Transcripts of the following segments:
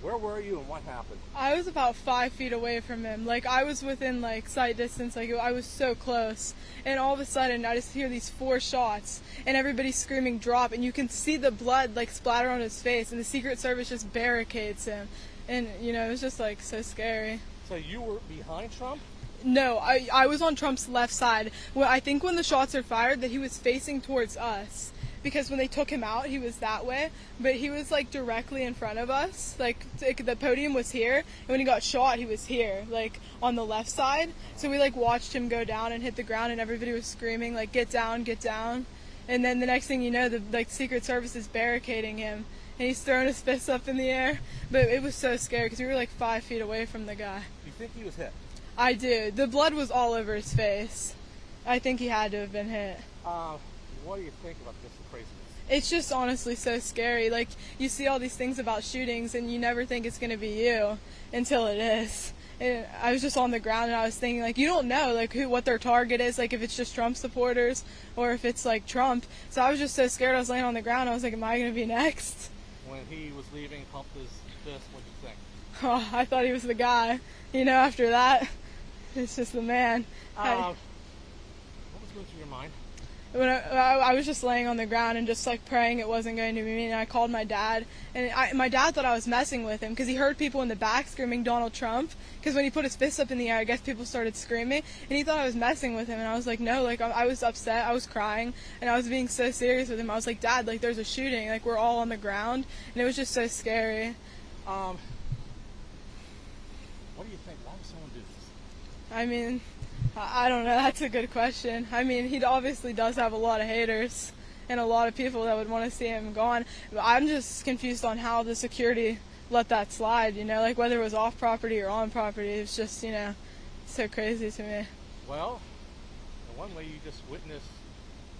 Where were you and what happened? I was about 5 feet away from him. Like, I was within, like, sight distance. Like, I was so close. And all of a sudden, I just hear these 4 shots, and everybody's screaming, drop, and you can see the blood, like, splatter on his face, and the Secret Service just barricades him. And, you know, it was just, like, so scary. So you were behind Trump? No, I was on Trump's left side. Well, I think when the shots are fired, that he was facing towards us. Because when they took him out, he was that way, but he was like directly in front of us. Like the podium was here, and when he got shot, he was here, like on the left side. So we like watched him go down and hit the ground, and everybody was screaming like, "Get down, get down!" And then the next thing you know, the Secret Service is barricading him, and he's throwing his fists up in the air. But it was so scary because we were like 5 feet away from the guy. You think he was hit? I do. The blood was all over his face. I think he had to have been hit. What do you think about this craziness? It's just honestly so scary. Like, you see all these things about shootings and you never think it's going to be you until it is. And I was just on the ground and I was thinking, like, you don't know, like, what their target is, like, if it's just Trump supporters or if it's, like, Trump. So I was just so scared. I was laying on the ground. I was like, am I going to be next? When he was leaving, pumped his fist, what did you think? Oh, I thought he was the guy. You know, after that, it's just the man. What was going through your mind? When I was just laying on the ground and just like praying it wasn't going to be me, and I called my dad, and my dad thought I was messing with him because he heard people in the back screaming Donald Trump, because when he put his fist up in the air, I guess people started screaming, and he thought I was messing with him, and I was like, no, like I was upset, I was crying, and I was being so serious with him. I was like, Dad, like there's a shooting, like we're all on the ground, and it was just so scary. What do you think? Why would someone do this? I mean, I don't know. That's a good question. I mean, he obviously does have a lot of haters and a lot of people that would want to see him gone. I'm just confused on how the security let that slide, you know, like whether it was off property or on property. It's just, you know, so crazy to me. Well, in one way you just witnessed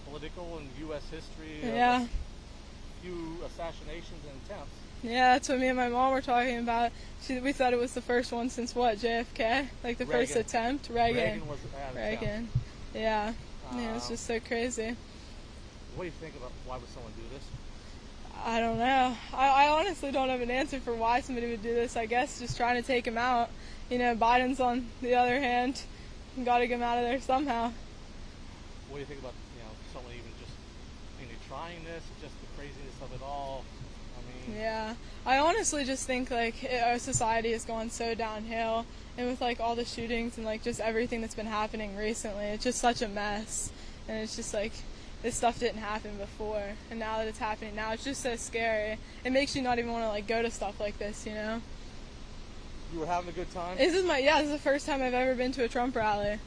political and U.S. history. Yeah. A few assassinations and attempts. Yeah, that's what me and my mom were talking about. We thought it was the first one since what, JFK? Like the Reagan. first attempt? Reagan. Was Reagan. Yeah. Yeah, it's just so crazy. What do you think about why would someone do this? I don't know. I honestly don't have an answer for why somebody would do this. I guess just trying to take him out. You know, Biden's on the other hand. Got to get him out of there somehow. What do you think about, you know, someone even just trying this, just the craziness of it all? Yeah, I honestly just think like our society has gone so downhill, and with like all the shootings and like just everything that's been happening recently, it's just such a mess, and it's just like this stuff didn't happen before, and now that it's happening now, it's just so scary. It makes you not even want to like go to stuff like this, you know. You were having a good time? This is the first time I've ever been to a Trump rally,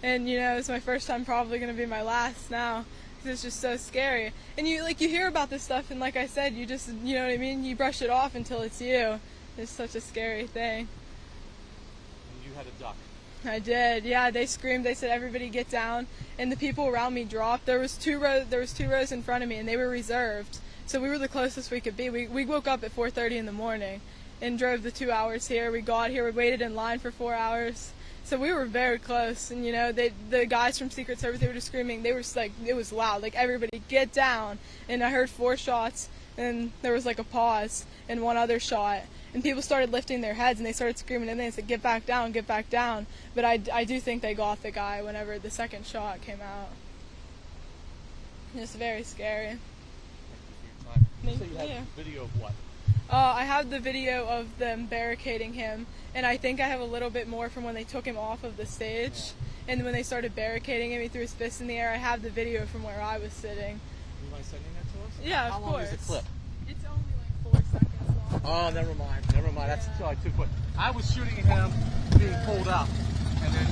and you know it's my first time, probably going to be my last now. It's just so scary, and you hear about this stuff, and like I said, you just, you know what I mean, you brush it off until it's you. It's such a scary thing. And you had a duck. I did, yeah. They screamed, they said everybody get down, and the people around me dropped. There was two rows in front of me, and they were reserved, so we were the closest we could be. We woke up at 4:30 in the morning and drove the 2 hours here. We got here, we waited in line for 4 hours. So we were very close, and you know, the guys from Secret Service, they were just screaming. They were just like, it was loud, like everybody get down. And I heard 4 shots, and there was like a pause and one other shot, and people started lifting their heads and they started screaming, and they said, get back down, get back down. But I do think they got the guy whenever the second shot came out. It's very scary. Thank you for your time. So you had video of what? I have the video of them barricading him, and I think I have a little bit more from when they took him off of the stage, yeah. And when they started barricading him, he threw his fist in the air. I have the video from where I was sitting. You mind sending that to us? Yeah, How of course. long is the clip? It's only like 4 seconds long. Oh, never mind. That's Yeah. like too quick. I was shooting him being pulled up, and then